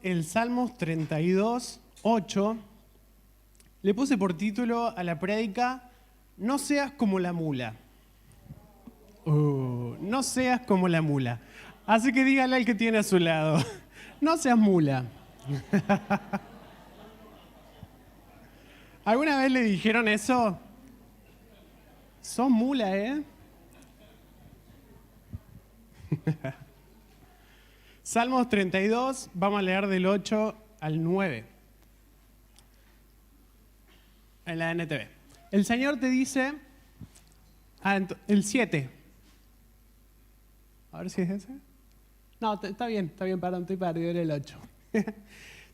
El Salmos 32, 8, le puse por título a la prédica, no seas como la mula. No seas como la mula. Así que dígale al que tiene a su lado, no seas mula. ¿Alguna vez le dijeron eso? Sos mula, ¿eh? Salmos 32, vamos a leer del 8 al 9. En la NTV. El Señor te dice, el 7. A ver si es ese. No, está bien, perdón, estoy perdido en el 8.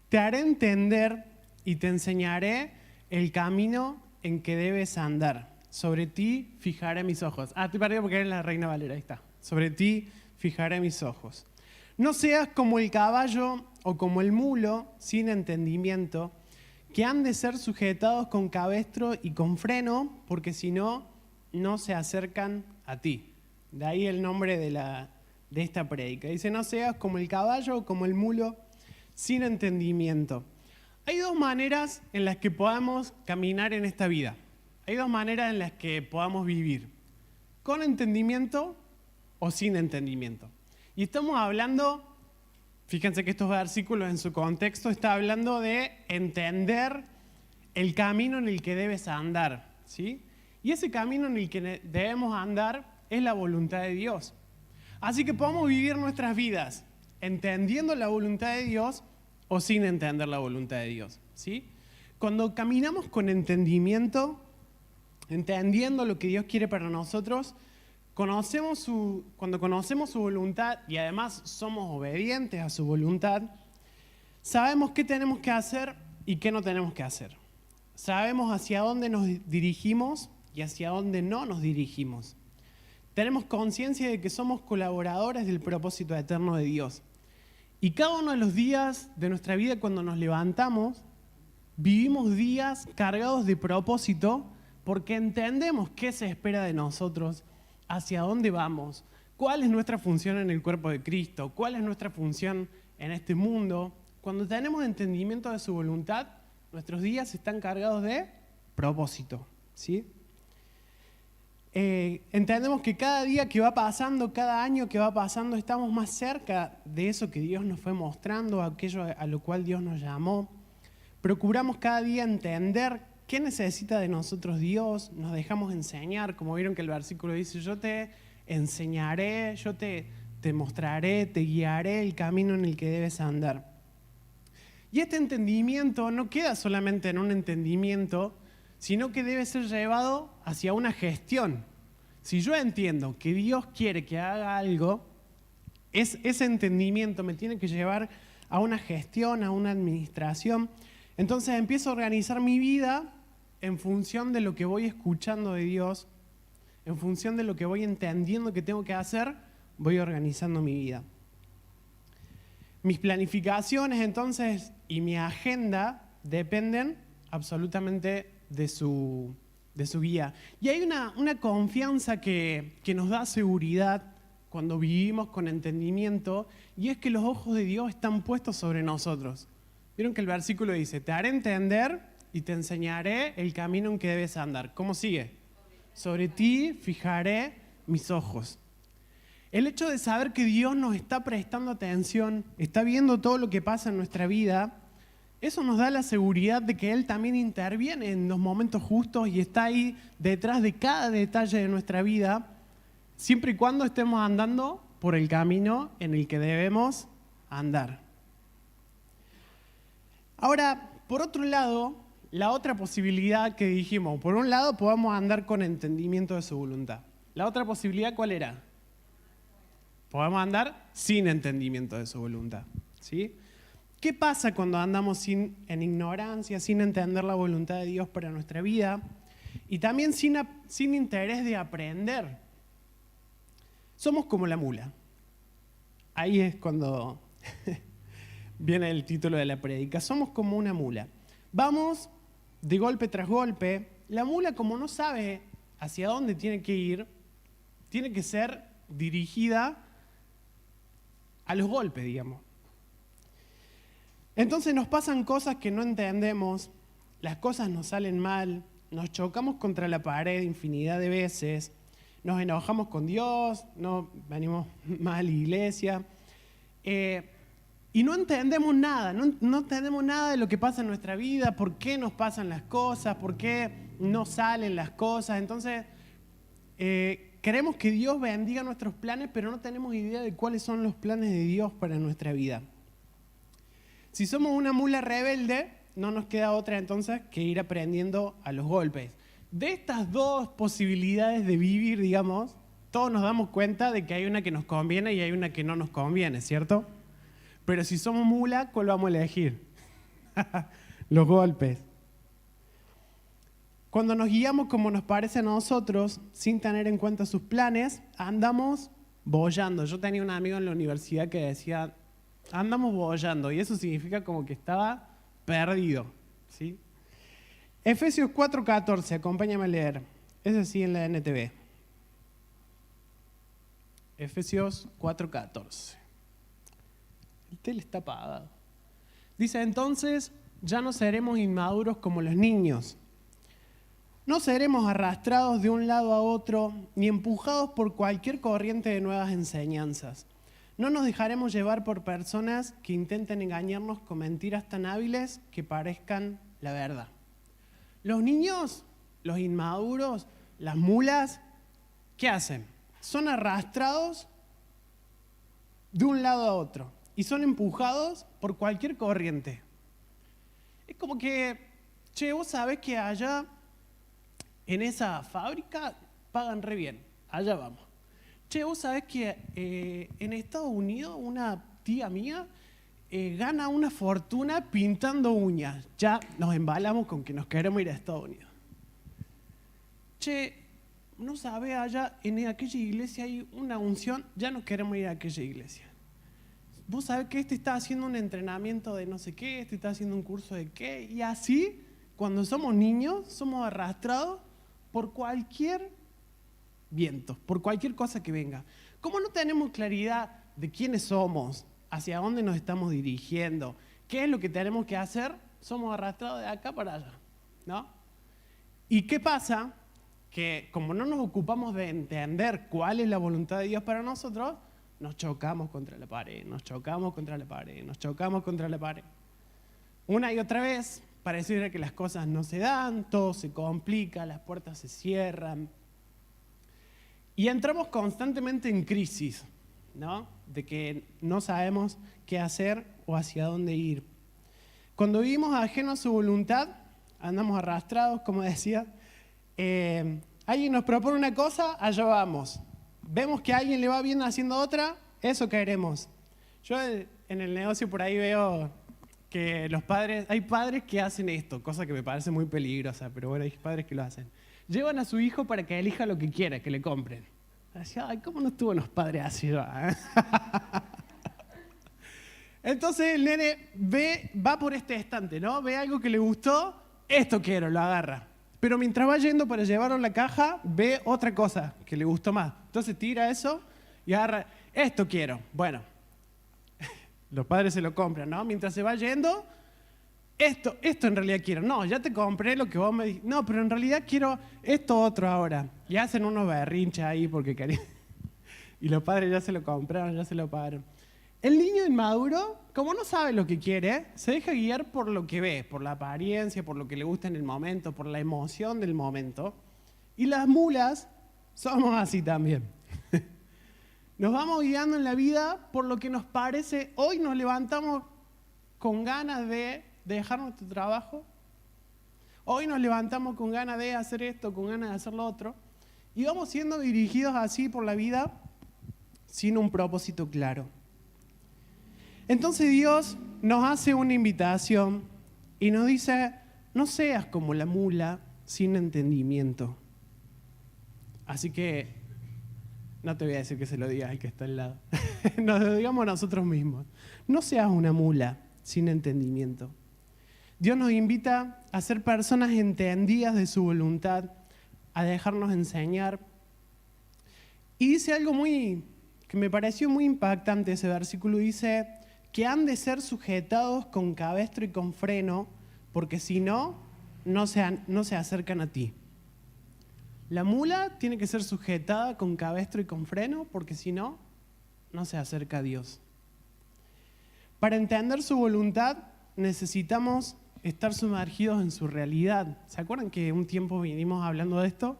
Te haré entender y te enseñaré el camino en que debes andar. Sobre ti fijaré mis ojos. Estoy perdido porque era la Reina Valera, ahí está. Sobre ti fijaré mis ojos. No seas como el caballo o como el mulo sin entendimiento, que han de ser sujetados con cabestro y con freno, porque si no, no se acercan a ti. De ahí el nombre de esta prédica. Dice, no seas como el caballo o como el mulo sin entendimiento. Hay dos maneras en las que podamos caminar en esta vida. Hay dos maneras en las que podamos vivir. Con entendimiento o sin entendimiento. Y estamos hablando, fíjense que estos versículos en su contexto está hablando de entender el camino en el que debes andar, ¿sí? Y ese camino en el que debemos andar es la voluntad de Dios. Así que podemos vivir nuestras vidas entendiendo la voluntad de Dios o sin entender la voluntad de Dios, ¿sí? Cuando caminamos con entendimiento, entendiendo lo que Dios quiere para nosotros, cuando conocemos su voluntad y además somos obedientes a su voluntad, sabemos qué tenemos que hacer y qué no tenemos que hacer. Sabemos hacia dónde nos dirigimos y hacia dónde no nos dirigimos. Tenemos conciencia de que somos colaboradores del propósito eterno de Dios. Y cada uno de los días de nuestra vida, cuando nos levantamos, vivimos días cargados de propósito porque entendemos qué se espera de nosotros, hacia dónde vamos, cuál es nuestra función en el cuerpo de Cristo, cuál es nuestra función en este mundo. Cuando tenemos entendimiento de su voluntad, nuestros días están cargados de propósito, ¿sí? Entendemos que cada día que va pasando, cada año que va pasando, estamos más cerca de eso que Dios nos fue mostrando, aquello a lo cual Dios nos llamó. Procuramos cada día entender qué necesita de nosotros Dios, nos dejamos enseñar, como vieron que el versículo dice, yo te enseñaré, yo te mostraré, te guiaré el camino en el que debes andar. Y este entendimiento no queda solamente en un entendimiento, sino que debe ser llevado hacia una gestión. Si yo entiendo que Dios quiere que haga algo, ese entendimiento me tiene que llevar a una gestión, a una administración. Entonces empiezo a organizar mi vida en función de lo que voy escuchando de Dios, en función de lo que voy entendiendo que tengo que hacer, voy organizando mi vida. Mis planificaciones entonces y mi agenda dependen absolutamente de su guía. Y hay una confianza que nos da seguridad cuando vivimos con entendimiento, y es que los ojos de Dios están puestos sobre nosotros. Vieron que el versículo dice, te haré entender y te enseñaré el camino en que debes andar. ¿Cómo sigue? Sobre ti fijaré mis ojos. El hecho de saber que Dios nos está prestando atención, está viendo todo lo que pasa en nuestra vida, eso nos da la seguridad de que Él también interviene en los momentos justos y está ahí detrás de cada detalle de nuestra vida, siempre y cuando estemos andando por el camino en el que debemos andar. Ahora, por otro lado, la otra posibilidad que dijimos, por un lado podemos andar con entendimiento de su voluntad. La otra posibilidad, ¿cuál era? Podemos andar sin entendimiento de su voluntad, ¿sí? ¿Qué pasa cuando andamos en ignorancia, sin entender la voluntad de Dios para nuestra vida? Y también sin interés de aprender. Somos como la mula. Ahí es cuando viene el título de la prédica. Somos como una mula. Vamos de golpe tras golpe. La mula, como no sabe hacia dónde tiene que ir, tiene que ser dirigida a los golpes, digamos. Entonces nos pasan cosas que no entendemos, las cosas nos salen mal, nos chocamos contra la pared infinidad de veces, nos enojamos con Dios, no venimos más a la iglesia, y no entendemos nada, no entendemos nada de lo que pasa en nuestra vida, por qué nos pasan las cosas, por qué no salen las cosas. Entonces, queremos que Dios bendiga nuestros planes, pero no tenemos idea de cuáles son los planes de Dios para nuestra vida. Si somos una mula rebelde, no nos queda otra entonces que ir aprendiendo a los golpes. De estas dos posibilidades de vivir, digamos, todos nos damos cuenta de que hay una que nos conviene y hay una que no nos conviene, ¿cierto? Pero si somos mula, ¿cuál vamos a elegir? Los golpes. Cuando nos guiamos como nos parece a nosotros, sin tener en cuenta sus planes, andamos boyando. Yo tenía un amigo en la universidad que decía, andamos boyando, y eso significa como que estaba perdido, ¿sí? Efesios 4:14, acompáñame a leer. Ese sí en la NTV. Efesios 4:14. El tele está apagado. Dice, entonces ya no seremos inmaduros como los niños. No seremos arrastrados de un lado a otro, ni empujados por cualquier corriente de nuevas enseñanzas. No nos dejaremos llevar por personas que intenten engañarnos con mentiras tan hábiles que parezcan la verdad. Los niños, los inmaduros, las mulas, ¿qué hacen? Son arrastrados de un lado a otro y son empujados por cualquier corriente. Es como que, che, vos sabés que allá en esa fábrica pagan re bien, allá vamos. Che, vos sabés que en Estados Unidos una tía mía gana una fortuna pintando uñas. Ya nos embalamos con que nos queremos ir a Estados Unidos. Che, no sabés, allá en aquella iglesia hay una unción, ya nos queremos ir a aquella iglesia. Vos sabés que este está haciendo un entrenamiento de no sé qué, este está haciendo un curso de qué, y así, cuando somos niños, somos arrastrados por cualquier viento, por cualquier cosa que venga. Como no tenemos claridad de quiénes somos, hacia dónde nos estamos dirigiendo, qué es lo que tenemos que hacer, somos arrastrados de acá para allá, ¿no? ¿Y qué pasa? Que como no nos ocupamos de entender cuál es la voluntad de Dios para nosotros, nos chocamos contra la pared, nos chocamos contra la pared, nos chocamos contra la pared. Una y otra vez, pareciera que las cosas no se dan, todo se complica, las puertas se cierran. Y entramos constantemente en crisis, ¿no? De que no sabemos qué hacer o hacia dónde ir. Cuando vivimos ajenos a su voluntad, andamos arrastrados, como decía. Alguien nos propone una cosa, allá vamos. Vemos que a alguien le va bien haciendo otra, eso queremos. Yo en el negocio por ahí veo que hay padres que hacen esto, cosa que me parece muy peligrosa, pero bueno, hay padres que lo hacen. Llevan a su hijo para que elija lo que quiera, que le compren. Decía, ay, ¿cómo no estuvo los padres así? Entonces el nene va por este estante, ¿no? Ve algo que le gustó, esto quiero, lo agarra. Pero mientras va yendo para llevarlo a la caja, ve otra cosa que le gustó más. Entonces tira eso y agarra, esto quiero. Bueno, los padres se lo compran, ¿no? Mientras se va yendo, esto en realidad quiero. No, ya te compré lo que vos me dijiste. No, pero en realidad quiero esto otro ahora. Y hacen unos berrinches ahí porque querían. Y los padres ya se lo compraron, ya se lo pagaron. El niño inmaduro, como no sabe lo que quiere, se deja guiar por lo que ve, por la apariencia, por lo que le gusta en el momento, por la emoción del momento. Y las mulas somos así también. Nos vamos guiando en la vida por lo que nos parece. Hoy nos levantamos con ganas de dejar nuestro trabajo. Hoy nos levantamos con ganas de hacer esto, con ganas de hacer lo otro. Y vamos siendo dirigidos así por la vida sin un propósito claro. Entonces Dios nos hace una invitación y nos dice, no seas como la mula sin entendimiento. Así que no te voy a decir que se lo digas al que está al lado. Nos lo digamos nosotros mismos. No seas una mula sin entendimiento. Dios nos invita a ser personas entendidas de su voluntad, a dejarnos enseñar. Y dice algo que me pareció muy impactante ese versículo. Dice que han de ser sujetados con cabestro y con freno, porque si no, no se acercan a ti. La mula tiene que ser sujetada con cabestro y con freno, porque si no, no se acerca a Dios. Para entender su voluntad, necesitamos estar sumergidos en su realidad. ¿Se acuerdan que un tiempo vinimos hablando de esto?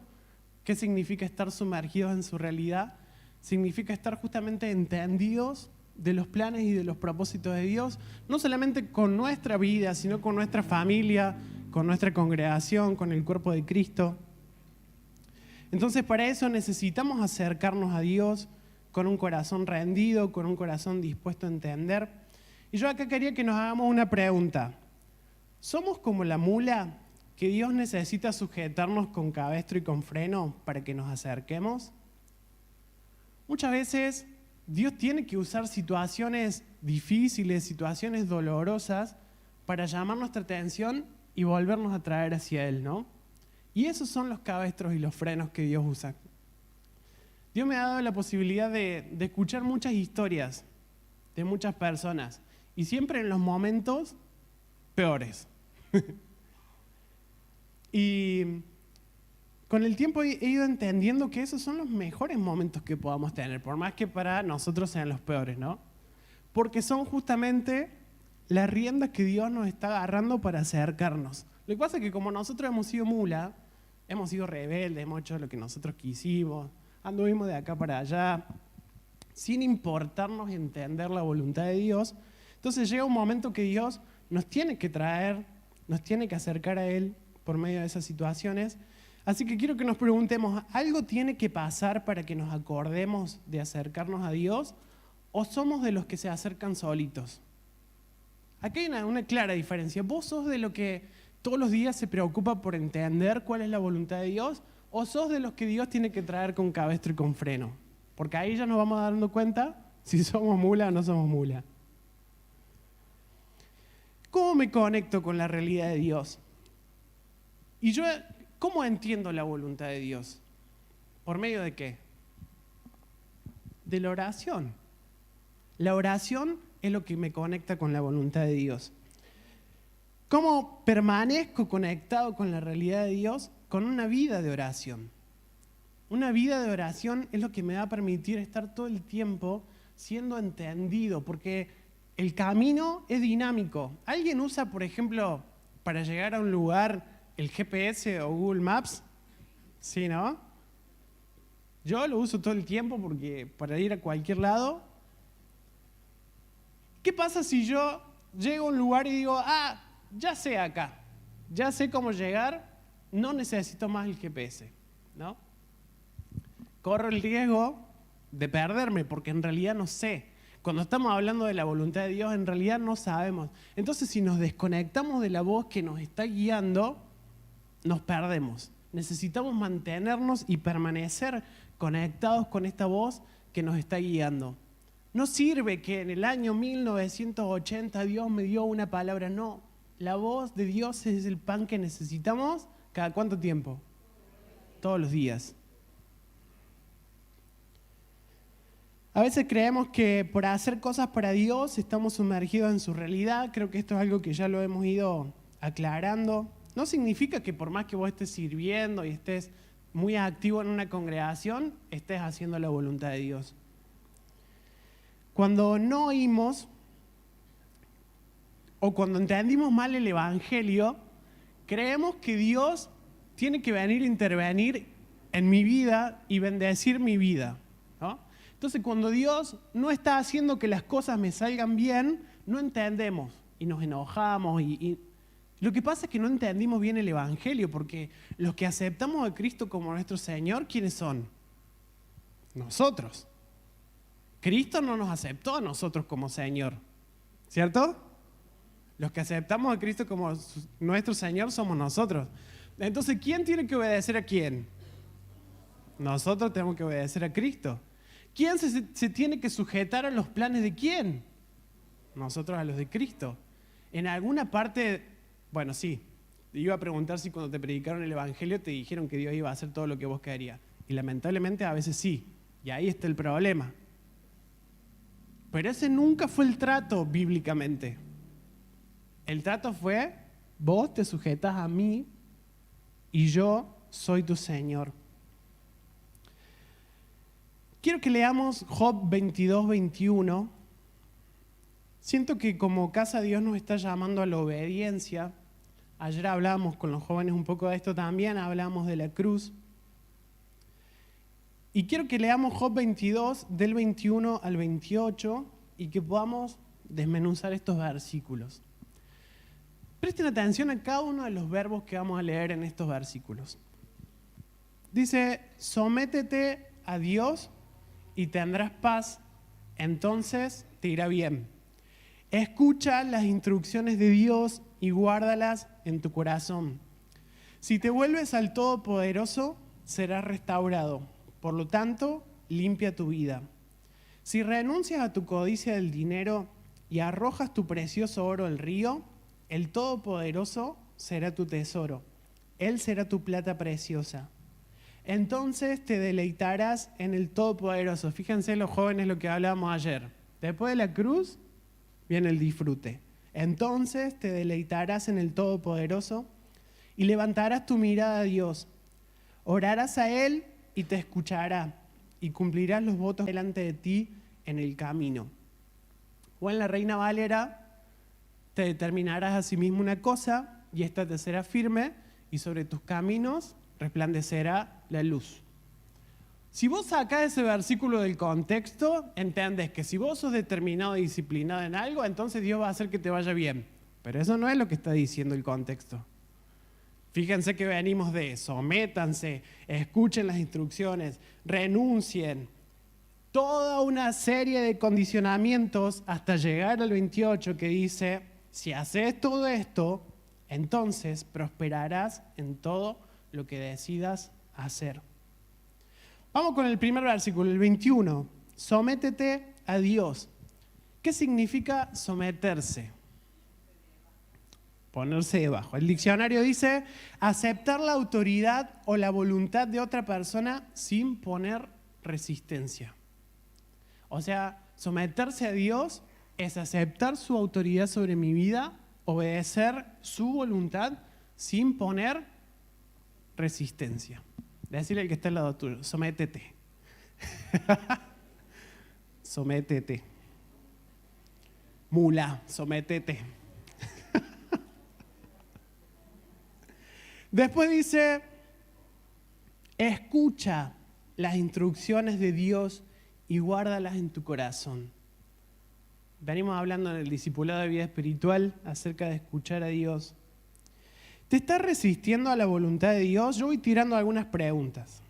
¿Qué significa estar sumergidos en su realidad? Significa estar justamente entendidos de los planes y de los propósitos de Dios, no solamente con nuestra vida, sino con nuestra familia, con nuestra congregación, con el cuerpo de Cristo. Entonces, para eso necesitamos acercarnos a Dios con un corazón rendido, con un corazón dispuesto a entender. Y yo acá quería que nos hagamos una pregunta. ¿Somos como la mula que Dios necesita sujetarnos con cabestro y con freno para que nos acerquemos? Muchas veces Dios tiene que usar situaciones difíciles, situaciones dolorosas para llamar nuestra atención y volvernos a traer hacia Él, ¿no? Y esos son los cabestros y los frenos que Dios usa. Dios me ha dado la posibilidad de escuchar muchas historias de muchas personas y siempre en los momentos peores. Y con el tiempo he ido entendiendo que esos son los mejores momentos que podamos tener, por más que para nosotros sean los peores, ¿no? Porque son justamente las riendas que Dios nos está agarrando para acercarnos. Lo que pasa es que como nosotros hemos sido mula, hemos sido rebeldes, hemos hecho lo que nosotros quisimos, anduvimos de acá para allá, sin importarnos entender la voluntad de Dios. Entonces llega un momento que Dios nos tiene que traer, nos tiene que acercar a Él por medio de esas situaciones. Así que quiero que nos preguntemos, ¿algo tiene que pasar para que nos acordemos de acercarnos a Dios? ¿O somos de los que se acercan solitos? Aquí hay una clara diferencia. ¿Vos sos de los que todos los días se preocupa por entender cuál es la voluntad de Dios? ¿O sos de los que Dios tiene que traer con cabestro y con freno? Porque ahí ya nos vamos dando cuenta si somos mula o no somos mula. ¿Cómo me conecto con la realidad de Dios? Y yo, ¿cómo entiendo la voluntad de Dios? ¿Por medio de qué? De la oración. La oración es lo que me conecta con la voluntad de Dios. ¿Cómo permanezco conectado con la realidad de Dios? Con una vida de oración. Una vida de oración es lo que me va a permitir estar todo el tiempo siendo entendido, porque el camino es dinámico. ¿Alguien usa, por ejemplo, para llegar a un lugar el GPS o Google Maps? ¿Sí, no? Yo lo uso todo el tiempo porque para ir a cualquier lado. ¿Qué pasa si yo llego a un lugar y digo, ya sé acá, ya sé cómo llegar, no necesito más el GPS, ¿no? Corro el riesgo de perderme porque en realidad no sé. Cuando estamos hablando de la voluntad de Dios, en realidad no sabemos. Entonces, si nos desconectamos de la voz que nos está guiando, nos perdemos. Necesitamos mantenernos y permanecer conectados con esta voz que nos está guiando. No sirve que en el año 1980 Dios me dio una palabra, no. La voz de Dios es el pan que necesitamos. ¿Cada cuánto tiempo? Todos los días. A veces creemos que por hacer cosas para Dios estamos sumergidos en su realidad. Creo que esto es algo que ya lo hemos ido aclarando. No significa que por más que vos estés sirviendo y estés muy activo en una congregación, estés haciendo la voluntad de Dios. Cuando no oímos o cuando entendimos mal el Evangelio, creemos que Dios tiene que venir a intervenir en mi vida y bendecir mi vida, ¿no? Entonces, cuando Dios no está haciendo que las cosas me salgan bien, no entendemos y nos enojamos. Y lo que pasa es que no entendimos bien el Evangelio, porque los que aceptamos a Cristo como nuestro Señor, ¿quiénes son? Nosotros. Cristo no nos aceptó a nosotros como Señor, ¿cierto? Los que aceptamos a Cristo como nuestro Señor somos nosotros. Entonces, ¿quién tiene que obedecer a quién? Nosotros tenemos que obedecer a Cristo. ¿Quién se tiene que sujetar a los planes de quién? Nosotros a los de Cristo. En alguna parte, bueno, sí, te iba a preguntar si cuando te predicaron el Evangelio te dijeron que Dios iba a hacer todo lo que vos querías. Y lamentablemente a veces sí, y ahí está el problema. Pero ese nunca fue el trato bíblicamente. El trato fue, vos te sujetas a mí y yo soy tu Señor. Quiero que leamos Job 22, 21. Siento que como casa Dios nos está llamando a la obediencia. Ayer hablábamos con los jóvenes un poco de esto también, hablamos de la cruz. Y quiero que leamos Job 22, del 21 al 28, y que podamos desmenuzar estos versículos. Presten atención a cada uno de los verbos que vamos a leer en estos versículos. Dice, sométete a Dios y tendrás paz, entonces te irá bien. Escucha las instrucciones de Dios y guárdalas en tu corazón. Si te vuelves al Todopoderoso, serás restaurado. Por lo tanto, limpia tu vida. Si renuncias a tu codicia del dinero y arrojas tu precioso oro al río, el Todopoderoso será tu tesoro. Él será tu plata preciosa. Entonces te deleitarás en el Todopoderoso. Fíjense los jóvenes lo que hablábamos ayer. Después de la cruz viene el disfrute. Entonces te deleitarás en el Todopoderoso y levantarás tu mirada a Dios. Orarás a Él y te escuchará y cumplirás los votos delante de ti en el camino. O en la Reina Valera, te determinarás a sí mismo una cosa y ésta te será firme y sobre tus caminos resplandecerá la luz. Si vos sacás ese versículo del contexto, entendés que si vos sos determinado y disciplinado en algo, entonces Dios va a hacer que te vaya bien. Pero eso no es lo que está diciendo el contexto. Fíjense que venimos de sométanse, escuchen las instrucciones, renuncien. Toda una serie de condicionamientos hasta llegar al 28 que dice, si haces todo esto, entonces prosperarás en todo lo que decidas hacer. Vamos con el primer versículo, el 21. Sométete a Dios. ¿Qué significa someterse? Ponerse debajo. El diccionario dice aceptar la autoridad o la voluntad de otra persona sin poner resistencia. O sea, someterse a Dios es aceptar su autoridad sobre mi vida, obedecer su voluntad sin poner resistencia. Decirle al que está al lado tuyo, sométete. Sométete. Mula, sométete. Después dice, escucha las instrucciones de Dios y guárdalas en tu corazón. Venimos hablando en el discipulado de vida espiritual acerca de escuchar a Dios. ¿Te estás resistiendo a la voluntad de Dios? Yo voy tirando algunas preguntas.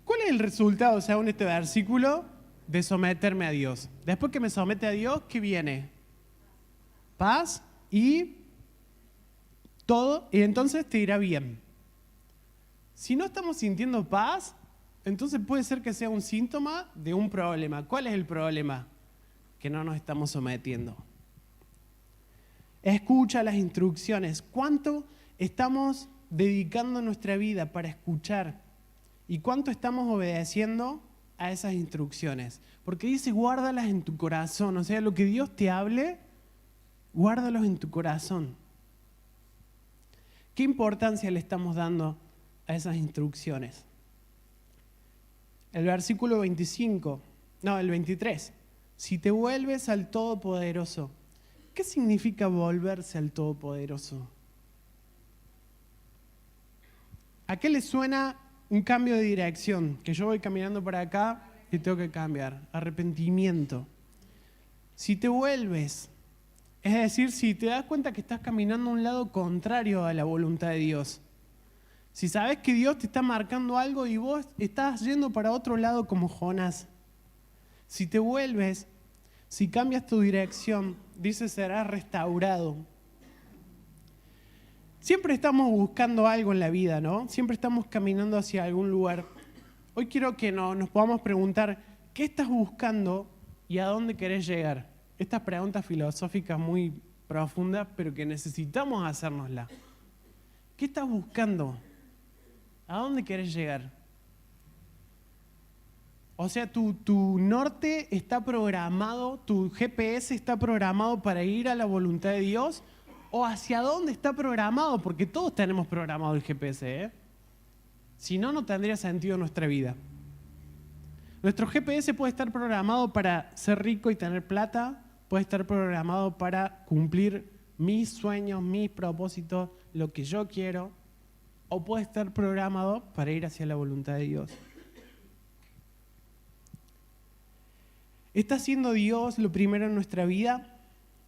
¿Cuál es el resultado, según este versículo, de someterme a Dios? Después que me somete a Dios, ¿qué viene? Paz y todo, y entonces te irá bien. Si no estamos sintiendo paz, entonces puede ser que sea un síntoma de un problema. ¿Cuál es el problema? Que no nos estamos sometiendo. Escucha las instrucciones. ¿Cuánto estamos dedicando nuestra vida para escuchar? ¿Y cuánto estamos obedeciendo a esas instrucciones? Porque dice, guárdalas en tu corazón. O sea, lo que Dios te hable, guárdalos en tu corazón. ¿Qué importancia le estamos dando a esas instrucciones? El versículo 23. Si te vuelves al Todopoderoso. ¿Qué significa volverse al Todopoderoso? ¿A qué le suena un cambio de dirección? Que yo voy caminando para acá y tengo que cambiar. Arrepentimiento. Si te vuelves, es decir, si te das cuenta que estás caminando a un lado contrario a la voluntad de Dios. Si sabes que Dios te está marcando algo y vos estás yendo para otro lado como Jonás. Si te vuelves, si cambias tu dirección, dice serás restaurado. Siempre estamos buscando algo en la vida, ¿no? Siempre estamos caminando hacia algún lugar. Hoy quiero que nos podamos preguntar, ¿qué estás buscando y a dónde querés llegar? Estas preguntas filosóficas muy profundas, pero que necesitamos hacérnoslas. ¿Qué estás buscando? ¿A dónde querés llegar? O sea, tu norte está programado, tu GPS está programado para ir a la voluntad de Dios, o hacia dónde está programado, porque todos tenemos programado el GPS, ¿eh? Si no, no tendría sentido nuestra vida. Nuestro GPS puede estar programado para ser rico y tener plata, puede estar programado para cumplir mis sueños, mis propósitos, lo que yo quiero, o puede estar programado para ir hacia la voluntad de Dios. ¿Está siendo Dios lo primero en nuestra vida?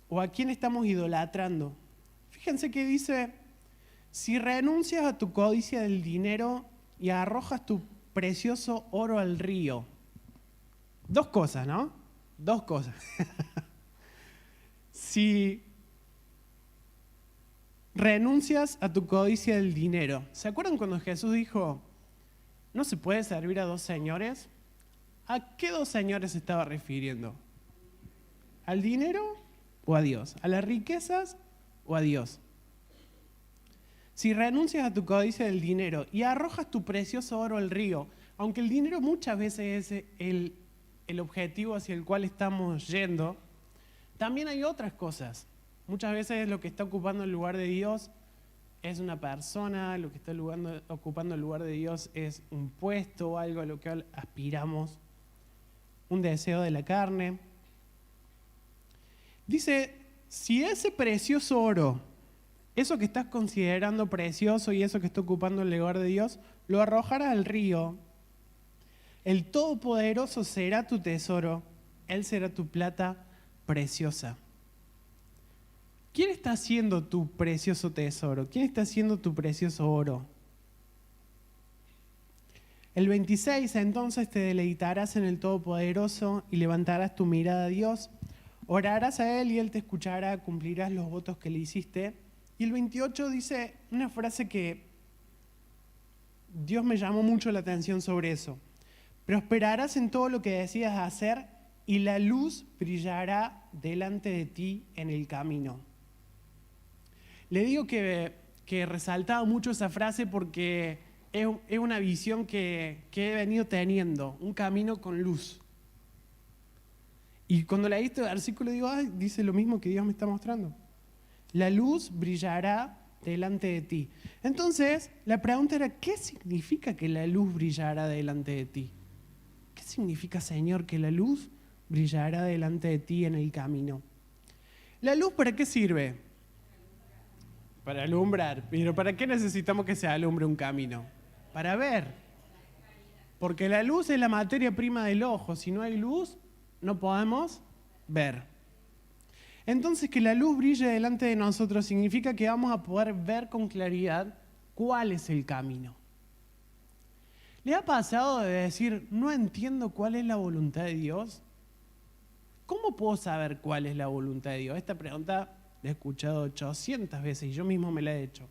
¿O a quién estamos idolatrando? Fíjense que dice, si renuncias a tu codicia del dinero y arrojas tu precioso oro al río. Dos cosas, ¿no? Dos cosas. Si renuncias a tu codicia del dinero. ¿Se acuerdan cuando Jesús dijo, no se puede servir a dos señores? ¿A qué dos señores se estaba refiriendo? ¿Al dinero o a Dios? ¿A las riquezas o a Dios? Si renuncias a tu codicia del dinero y arrojas tu precioso oro al río, aunque el dinero muchas veces es el objetivo hacia el cual estamos yendo, también hay otras cosas. Muchas veces lo que está ocupando el lugar de Dios es una persona, lo que está ocupando el lugar de Dios es un puesto o algo a lo que aspiramos, un deseo de la carne. Dice, si ese precioso oro, eso que estás considerando precioso y eso que está ocupando el lugar de Dios, lo arrojarás al río, el Todopoderoso será tu tesoro, Él será tu plata preciosa. ¿Quién está haciendo tu precioso tesoro? ¿Quién está haciendo tu precioso oro? El 26, entonces te deleitarás en el Todopoderoso y levantarás tu mirada a Dios, orarás a Él y Él te escuchará, cumplirás los votos que le hiciste. Y el 28 dice una frase que Dios me llamó mucho la atención sobre eso. Prosperarás en todo lo que decidas hacer y la luz brillará delante de ti en el camino. Le digo que resaltaba mucho esa frase porque es una visión que he venido teniendo, un camino con luz. Y cuando leí este versículo digo, ay, dice lo mismo que Dios me está mostrando. La luz brillará delante de ti. Entonces, la pregunta era, ¿qué significa que la luz brillará delante de ti? ¿Qué significa, Señor, que la luz brillará delante de ti en el camino? ¿La luz para qué sirve? Para alumbrar. Pero ¿para qué necesitamos que se alumbre un camino? Para ver. Porque la luz es la materia prima del ojo. Si no hay luz, no podemos ver. Entonces, que la luz brille delante de nosotros significa que vamos a poder ver con claridad cuál es el camino. ¿Le ha pasado de decir, no entiendo cuál es la voluntad de Dios? ¿Cómo puedo saber cuál es la voluntad de Dios? Esta pregunta la he escuchado 800 veces y yo mismo me la he hecho.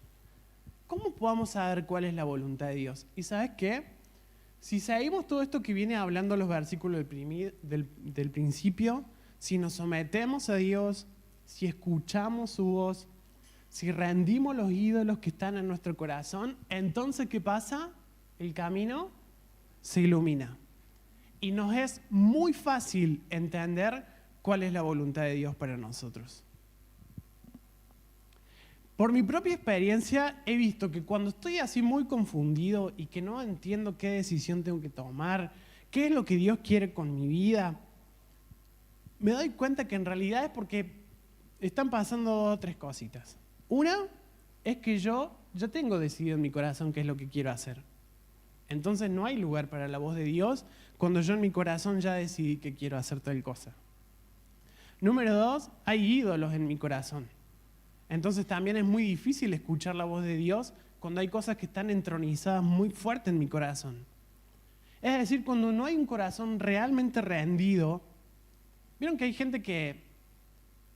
¿Cómo podemos saber cuál es la voluntad de Dios? ¿Y sabes qué? Si seguimos todo esto que viene hablando los versículos del principio, si nos sometemos a Dios, si escuchamos su voz, si rendimos los ídolos que están en nuestro corazón, entonces ¿qué pasa? El camino se ilumina. Y nos es muy fácil entender cuál es la voluntad de Dios para nosotros. Por mi propia experiencia he visto que cuando estoy así muy confundido y que no entiendo qué decisión tengo que tomar, qué es lo que Dios quiere con mi vida, me doy cuenta que en realidad es porque están pasando tres cositas. Una es que yo ya tengo decidido en mi corazón qué es lo que quiero hacer. Entonces no hay lugar para la voz de Dios cuando yo en mi corazón ya decidí que quiero hacer tal cosa. Número dos, hay ídolos en mi corazón. Entonces también es muy difícil escuchar la voz de Dios cuando hay cosas que están entronizadas muy fuerte en mi corazón. Es decir, cuando no hay un corazón realmente rendido. Vieron que hay gente que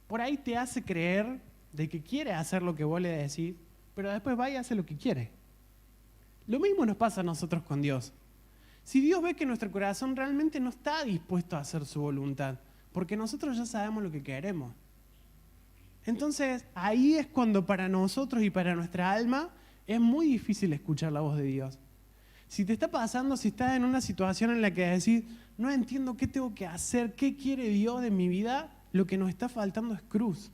por ahí te hace creer de que quiere hacer lo que vos le decís, pero después va y hace lo que quiere. Lo mismo nos pasa a nosotros con Dios. Si Dios ve que nuestro corazón realmente no está dispuesto a hacer su voluntad, porque nosotros ya sabemos lo que queremos. Entonces, ahí es cuando para nosotros y para nuestra alma es muy difícil escuchar la voz de Dios. Si te está pasando, si estás en una situación en la que decís, no entiendo qué tengo que hacer, qué quiere Dios de mi vida, lo que nos está faltando es cruz.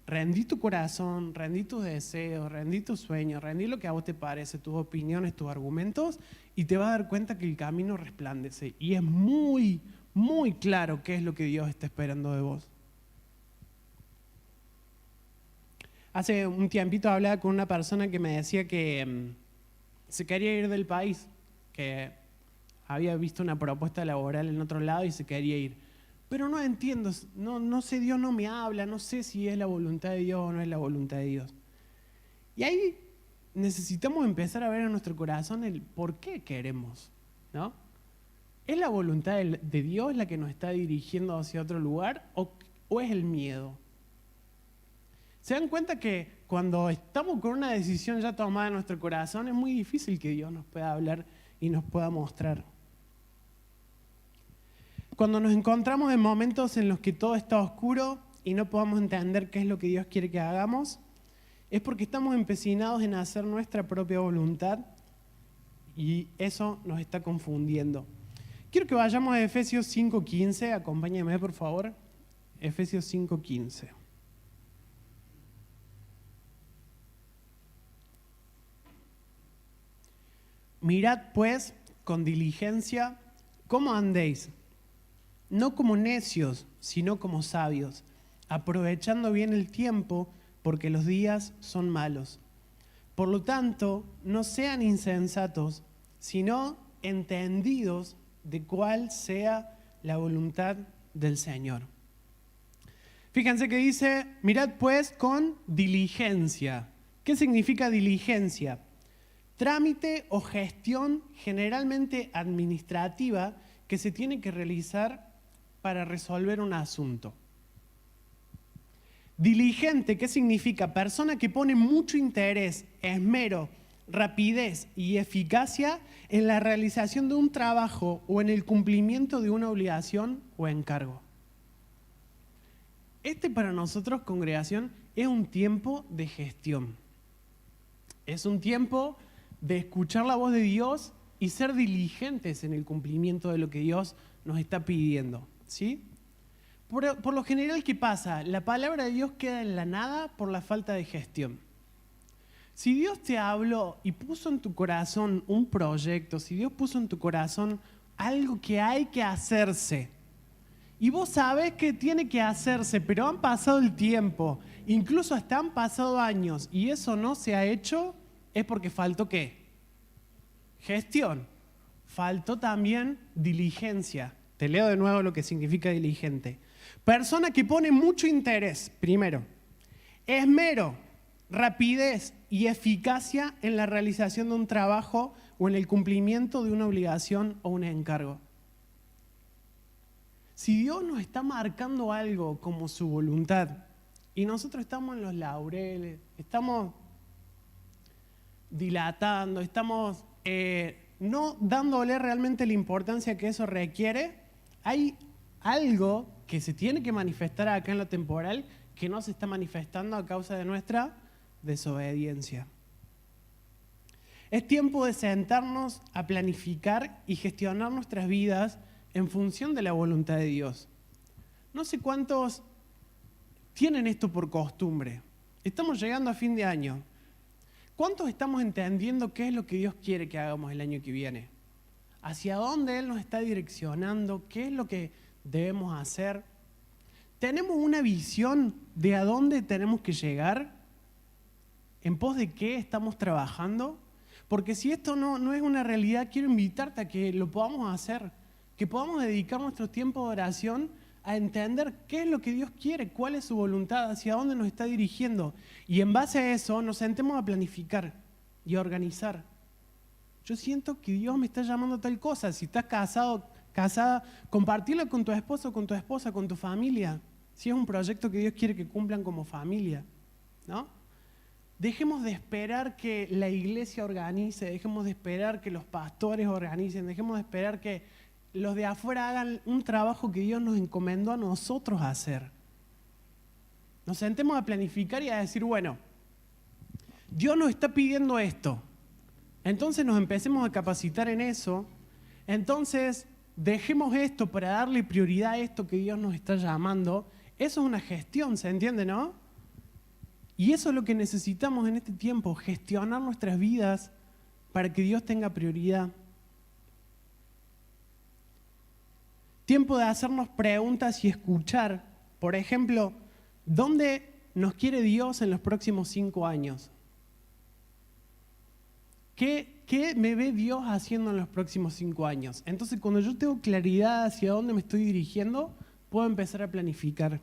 Rendí tu corazón, rendí tus deseos, rendí tus sueños, rendí lo que a vos te parece, tus opiniones, tus argumentos, y te vas a dar cuenta que el camino resplandece. Y es muy, muy claro qué es lo que Dios está esperando de vos. Hace un tiempito hablaba con una persona que me decía que se quería ir del país, que había visto una propuesta laboral en otro lado y se quería ir. Pero no entiendo, no sé, Dios no me habla, no sé si es la voluntad de Dios o no es la voluntad de Dios. Y ahí necesitamos empezar a ver en nuestro corazón el por qué queremos, ¿no? ¿Es la voluntad de Dios la que nos está dirigiendo hacia otro lugar o es el miedo? ¿Se dan cuenta que cuando estamos con una decisión ya tomada en nuestro corazón es muy difícil que Dios nos pueda hablar y nos pueda mostrar? Cuando nos encontramos en momentos en los que todo está oscuro y no podamos entender qué es lo que Dios quiere que hagamos, es porque estamos empecinados en hacer nuestra propia voluntad y eso nos está confundiendo. Quiero que vayamos a Efesios 5:15, acompáñame por favor, Efesios 5:15. Mirad pues con diligencia cómo andéis, no como necios, sino como sabios, aprovechando bien el tiempo, porque los días son malos. Por lo tanto, no sean insensatos, sino entendidos de cuál sea la voluntad del Señor. Fíjense que dice, mirad pues con diligencia. ¿Qué significa diligencia? Trámite o gestión generalmente administrativa que se tiene que realizar para resolver un asunto. Diligente, ¿qué significa? Persona que pone mucho interés, esmero, rapidez y eficacia en la realización de un trabajo o en el cumplimiento de una obligación o encargo. Para nosotros, congregación, es un tiempo de gestión. Es un tiempo de escuchar la voz de Dios y ser diligentes en el cumplimiento de lo que Dios nos está pidiendo, ¿sí? Por lo general, ¿qué pasa? La palabra de Dios queda en la nada por la falta de gestión. Si Dios te habló y puso en tu corazón un proyecto, si Dios puso en tu corazón algo que hay que hacerse, y vos sabés que tiene que hacerse, pero han pasado el tiempo, incluso hasta han pasado años, y eso no se ha hecho, es porque faltó ¿qué? Gestión. Faltó también diligencia. Te leo de nuevo lo que significa diligente. Persona que pone mucho interés, primero. Esmero, rapidez y eficacia en la realización de un trabajo o en el cumplimiento de una obligación o un encargo. Si Dios nos está marcando algo como su voluntad y nosotros estamos en los laureles, estamos dilatando, estamos no dándole realmente la importancia que eso requiere, hay algo que se tiene que manifestar acá en lo temporal que no se está manifestando a causa de nuestra desobediencia. Es tiempo de sentarnos a planificar y gestionar nuestras vidas en función de la voluntad de Dios. No sé cuántos tienen esto por costumbre. Estamos llegando a fin de año. ¿Cuántos estamos entendiendo qué es lo que Dios quiere que hagamos el año que viene? ¿Hacia dónde Él nos está direccionando? ¿Qué es lo que debemos hacer? ¿Tenemos una visión de a dónde tenemos que llegar? ¿En pos de qué estamos trabajando? Porque si esto no es una realidad, quiero invitarte a que lo podamos hacer, que podamos dedicar nuestro tiempo de oración a entender qué es lo que Dios quiere, cuál es su voluntad, hacia dónde nos está dirigiendo. Y en base a eso nos sentemos a planificar y a organizar. Yo siento que Dios me está llamando a tal cosa. Si estás casado, casada, compartirlo con tu esposo, con tu esposa, con tu familia. Si es un proyecto que Dios quiere que cumplan como familia, ¿no? Dejemos de esperar que la iglesia organice, dejemos de esperar que los pastores organicen, dejemos de esperar que los de afuera hagan un trabajo que Dios nos encomendó a nosotros a hacer. Nos sentemos a planificar y a decir, bueno, Dios nos está pidiendo esto. Entonces nos empecemos a capacitar en eso. Entonces dejemos esto para darle prioridad a esto que Dios nos está llamando, eso es una gestión, ¿se entiende, no? Y eso es lo que necesitamos en este tiempo, gestionar nuestras vidas para que Dios tenga prioridad. Tiempo de hacernos preguntas y escuchar. Por ejemplo, ¿dónde nos quiere Dios en los próximos 5 años? ¿Qué me ve Dios haciendo en los próximos 5 años? Entonces, cuando yo tengo claridad hacia dónde me estoy dirigiendo, puedo empezar a planificar.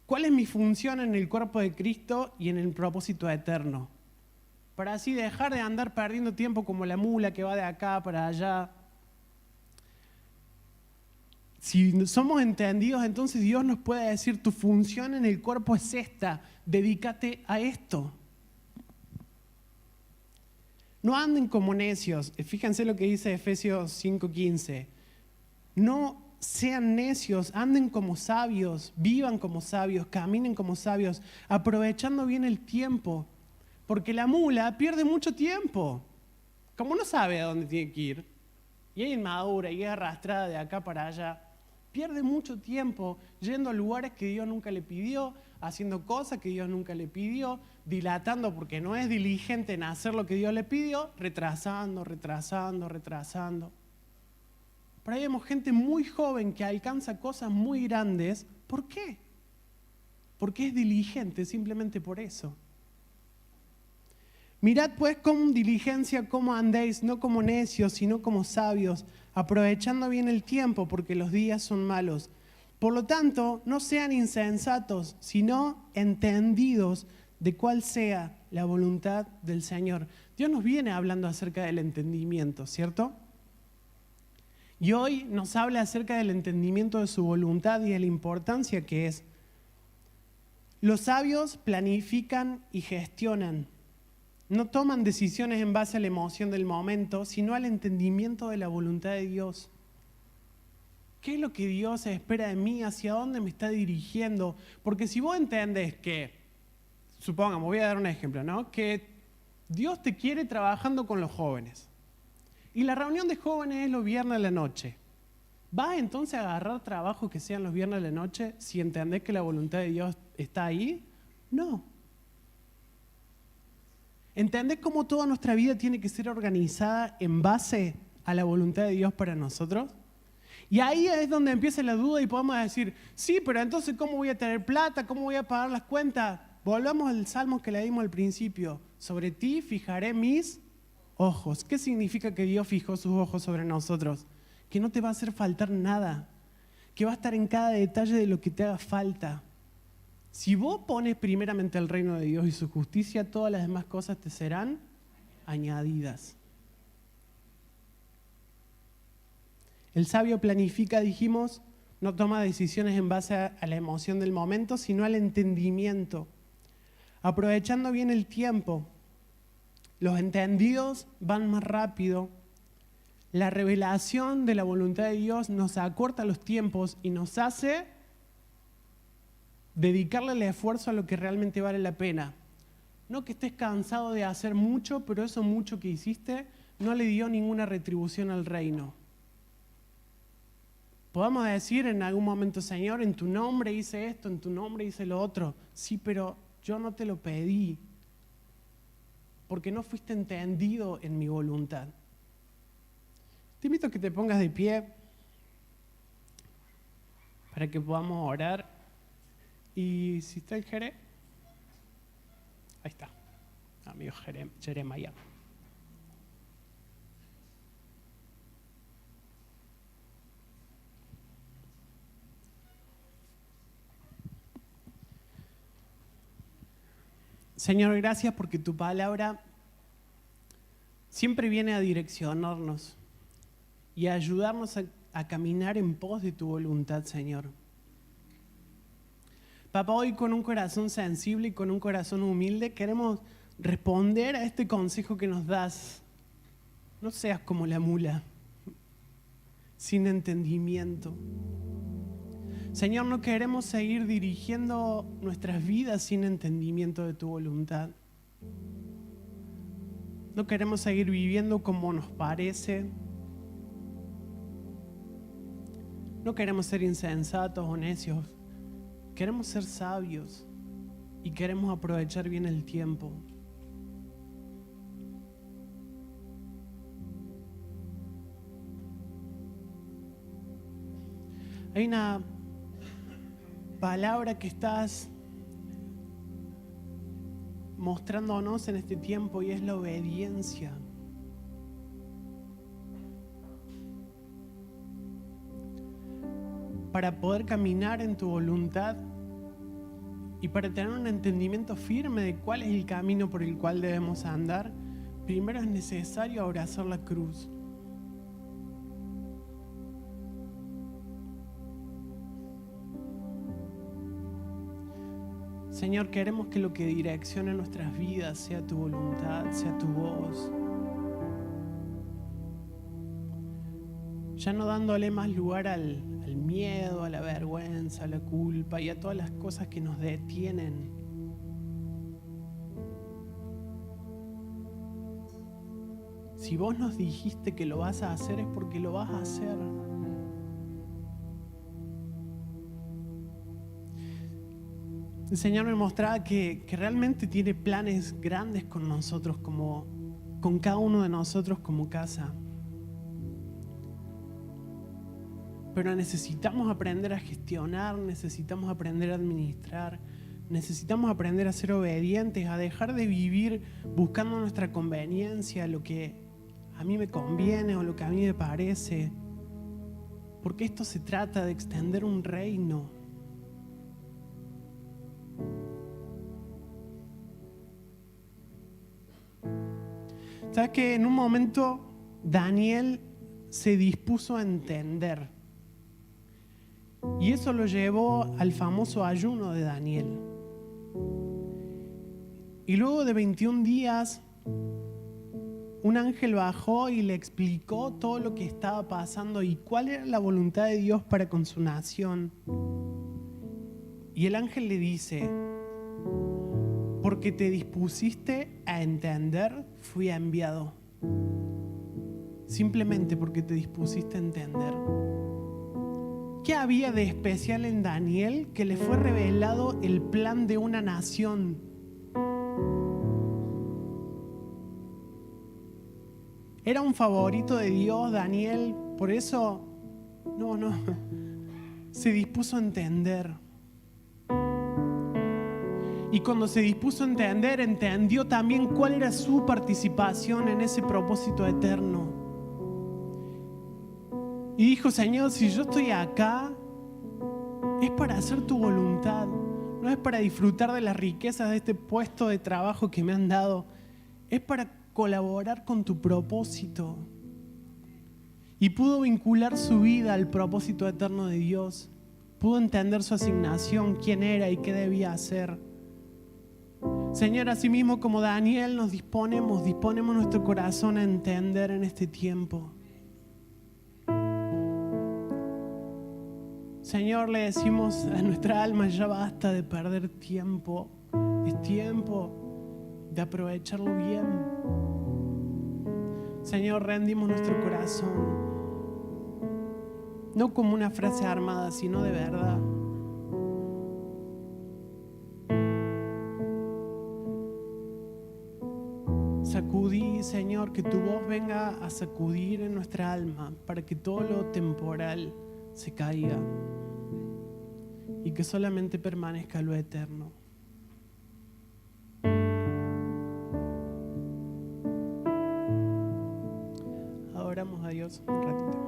¿Cuál es mi función en el cuerpo de Cristo y en el propósito eterno? Para así dejar de andar perdiendo tiempo como la mula que va de acá para allá. Si somos entendidos, entonces Dios nos puede decir, tu función en el cuerpo es esta, dedícate a esto. No anden como necios. Fíjense lo que dice Efesios 5:15. No sean necios, anden como sabios, vivan como sabios, caminen como sabios, aprovechando bien el tiempo. Porque la mula pierde mucho tiempo. Como no sabe a dónde tiene que ir, y es inmadura y es arrastrada de acá para allá, pierde mucho tiempo yendo a lugares que Dios nunca le pidió, haciendo cosas que Dios nunca le pidió, dilatando porque no es diligente en hacer lo que Dios le pidió, retrasando. Por ahí vemos gente muy joven que alcanza cosas muy grandes. ¿Por qué? Porque es diligente, simplemente por eso. Mirad pues con diligencia cómo andéis, no como necios, sino como sabios, aprovechando bien el tiempo, porque los días son malos. Por lo tanto, no sean insensatos, sino entendidos de cuál sea la voluntad del Señor. Dios nos viene hablando acerca del entendimiento, ¿cierto? Y hoy nos habla acerca del entendimiento de su voluntad y de la importancia que es. Los sabios planifican y gestionan. No toman decisiones en base a la emoción del momento, sino al entendimiento de la voluntad de Dios. ¿Qué es lo que Dios espera de mí? ¿Hacia dónde me está dirigiendo? Porque si vos entendés que, supongamos, voy a dar un ejemplo, ¿no? Que Dios te quiere trabajando con los jóvenes. Y la reunión de jóvenes es los viernes a la noche. ¿Vas entonces a agarrar trabajo que sean los viernes a la noche si entendés que la voluntad de Dios está ahí? No. ¿Entendés cómo toda nuestra vida tiene que ser organizada en base a la voluntad de Dios para nosotros? Y ahí es donde empieza la duda y podemos decir, sí, pero entonces ¿cómo voy a tener plata? ¿Cómo voy a pagar las cuentas? Volvamos al salmo que le dimos al principio. Sobre ti fijaré mis ojos. ¿Qué significa que Dios fijó sus ojos sobre nosotros? Que no te va a hacer faltar nada. Que va a estar en cada detalle de lo que te haga falta. Si vos pones primeramente el reino de Dios y su justicia, todas las demás cosas te serán añadidas. El sabio planifica, dijimos, no toma decisiones en base a la emoción del momento, sino al entendimiento. Aprovechando bien el tiempo. Los entendidos van más rápido. La revelación de la voluntad de Dios nos acorta los tiempos y nos hace dedicarle el esfuerzo a lo que realmente vale la pena. No que estés cansado de hacer mucho, pero eso mucho que hiciste no le dio ninguna retribución al reino. Podamos decir en algún momento, Señor, en tu nombre hice esto, en tu nombre hice lo otro. Sí, pero yo no te lo pedí, porque no fuiste entendido en mi voluntad. Te invito a que te pongas de pie para que podamos orar. Y si está el Jere, ahí está, amigo Jeremiah. Señor, gracias porque tu palabra siempre viene a direccionarnos y a ayudarnos a caminar en pos de tu voluntad, Señor. Papá, hoy con un corazón sensible y con un corazón humilde queremos responder a este consejo que nos das. No seas como la mula, sin entendimiento. Señor, no queremos seguir dirigiendo nuestras vidas sin entendimiento de tu voluntad. No queremos seguir viviendo como nos parece. No queremos ser insensatos o necios. Queremos ser sabios y queremos aprovechar bien el tiempo. Hay una palabra que estás mostrándonos en este tiempo y es la obediencia. Para poder caminar en tu voluntad y para tener un entendimiento firme de cuál es el camino por el cual debemos andar, primero es necesario abrazar la cruz. Señor, queremos que lo que direccione nuestras vidas sea tu voluntad, sea tu voz. Ya no dándole más lugar al miedo, a la vergüenza, a la culpa y a todas las cosas que nos detienen. Si vos nos dijiste que lo vas a hacer, es porque lo vas a hacer. El Señor me mostraba que realmente tiene planes grandes con nosotros, con cada uno de nosotros como casa. Pero necesitamos aprender a gestionar, necesitamos aprender a administrar, necesitamos aprender a ser obedientes, a dejar de vivir buscando nuestra conveniencia, lo que a mí me conviene o lo que a mí me parece. Porque esto se trata de extender un reino. ¿Sabes que en un momento Daniel se dispuso a entender? Y eso lo llevó al famoso ayuno de Daniel. Y luego de 21 días, un ángel bajó y le explicó todo lo que estaba pasando y cuál era la voluntad de Dios para con su nación. Y el ángel le dice: porque te dispusiste a entender, fui enviado. Simplemente porque te dispusiste a entender. ¿Qué había de especial en Daniel que le fue revelado el plan de una nación? ¿Era un favorito de Dios Daniel? Por eso, no. Se dispuso a entender. Y cuando se dispuso a entender, entendió también cuál era su participación en ese propósito eterno. Y dijo: Señor, si yo estoy acá, es para hacer tu voluntad. No es para disfrutar de las riquezas de este puesto de trabajo que me han dado. Es para colaborar con tu propósito. Y pudo vincular su vida al propósito eterno de Dios. Pudo entender su asignación, quién era y qué debía hacer. Señor, así mismo como Daniel nos disponemos nuestro corazón a entender en este tiempo. Señor, le decimos a nuestra alma: ya basta de perder tiempo. Es tiempo de aprovecharlo bien. Señor, rendimos nuestro corazón. No como una frase armada, sino de verdad. Sacudí, Señor, que tu voz venga a sacudir en nuestra alma para que todo lo temporal se caiga y que solamente permanezca lo eterno. Adoramos a Dios un ratito.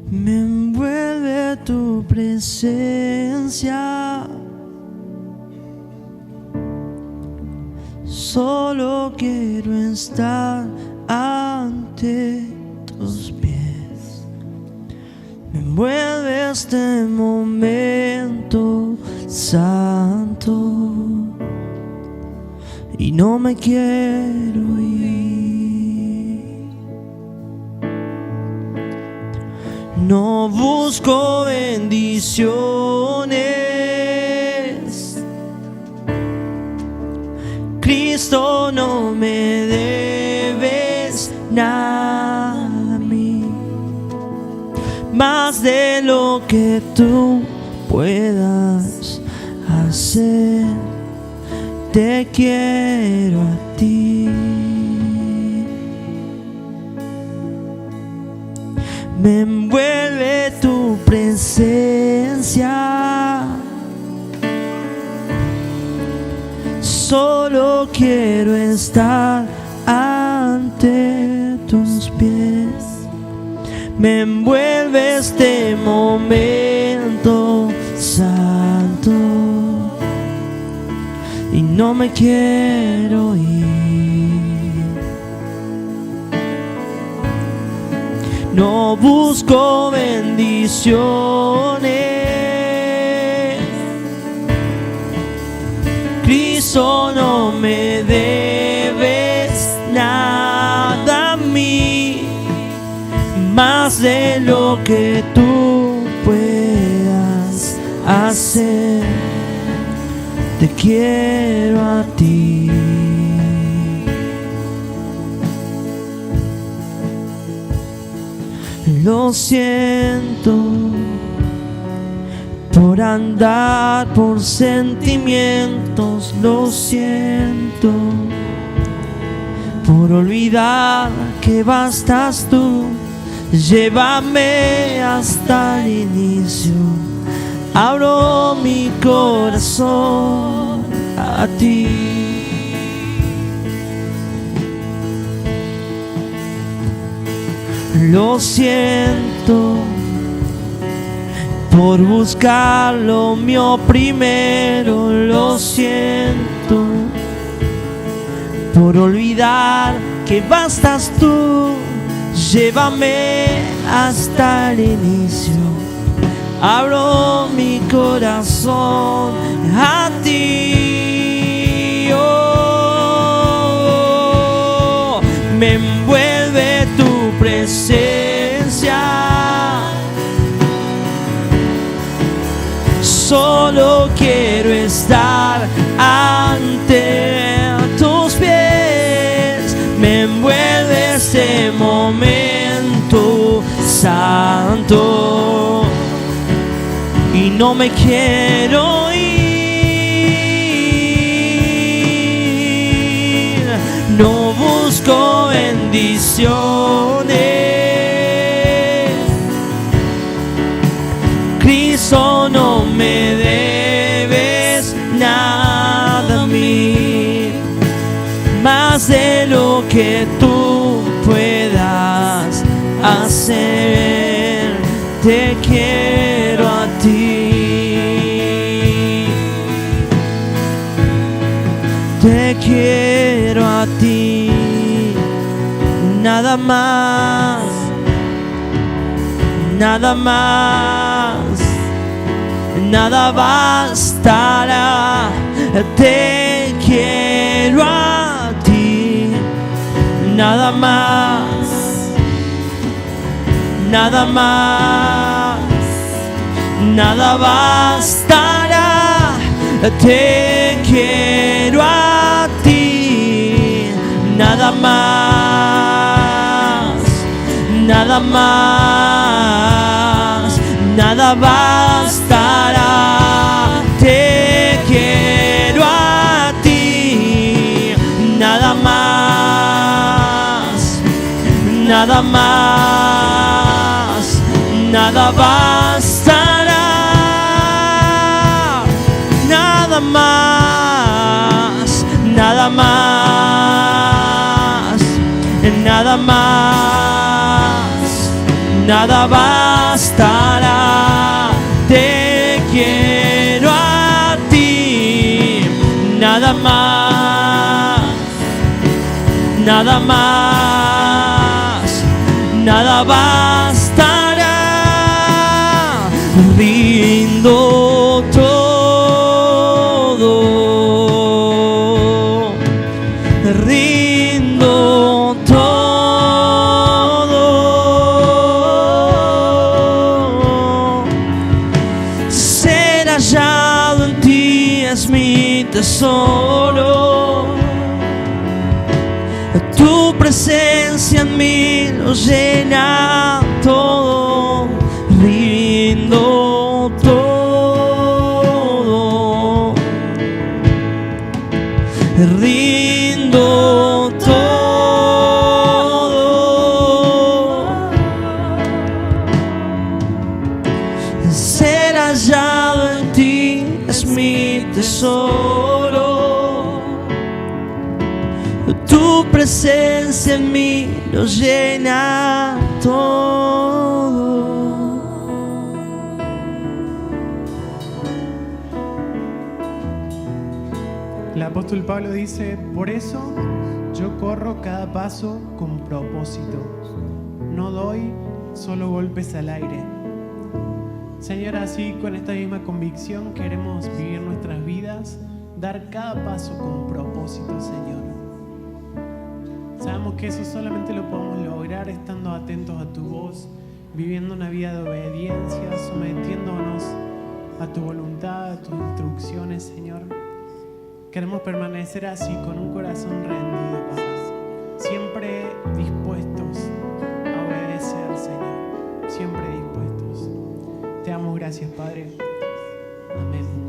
Me envuelve tu presencia, solo quiero estar ante tus pies. Me envuelve este momento momento santo y no me quiero ir. No busco bendiciones, Cristo, no me debes nada a mí, más de lo que tú puedas hacer. Te quiero a ti. Me envuelve tu presencia. Solo quiero estar ante tus pies. Me envuelve este momento santo y no me quiero ir. No busco bendiciones, Cristo, no me debes nada a mí, más de lo que tú puedas hacer. Te quiero a ti. Lo siento por andar por sentimientos, lo siento por olvidar que bastas tú. Llévame hasta el inicio. Abro mi corazón a ti. Lo siento por buscar lo mío primero. Lo siento por olvidar que bastas tú. Llévame hasta el inicio. Abro mi corazón a ti. Oh, me envuelve tu presencia. Solo quiero estar ante tus pies. Me envuelve este momento santo y no me quiero ir. No busco bendiciones, Cristo, no me debes nada a mí, más de lo que tú puedas hacer. Te quiero a ti. Te quiero a ti. Nada más. Nada más. Nada bastará. Te quiero a ti. Nada más. Nada más, nada bastará. Te quiero a ti. Nada más, nada más, nada bastará. Te quiero a ti. Nada más, nada más. Nada bastará, nada más, nada más, nada más, nada bastará. Te quiero a ti. Nada más, nada más, nada bastará. Rindo todo rindo todo. Ser hallado en ti es mi tesoro. Tu presencia en mí lo llena todo. Rindo todo. Rindo todo. Ser hallado en ti es mi tesoro. Tu presencia en mí lo llena todo. El apóstol Pablo dice, por eso yo corro cada paso con propósito. No doy solo golpes al aire. Señor, así con esta misma convicción queremos vivir nuestras vidas, dar cada paso con propósito, Señor. Sabemos que eso solamente lo podemos lograr estando atentos a tu voz, viviendo una vida de obediencia, sometiéndonos a tu voluntad, a tus instrucciones, Señor. Queremos permanecer así, con un corazón rendido, Padre, siempre dispuestos a obedecer, Señor, siempre dispuestos. Te damos gracias, Padre. Amén.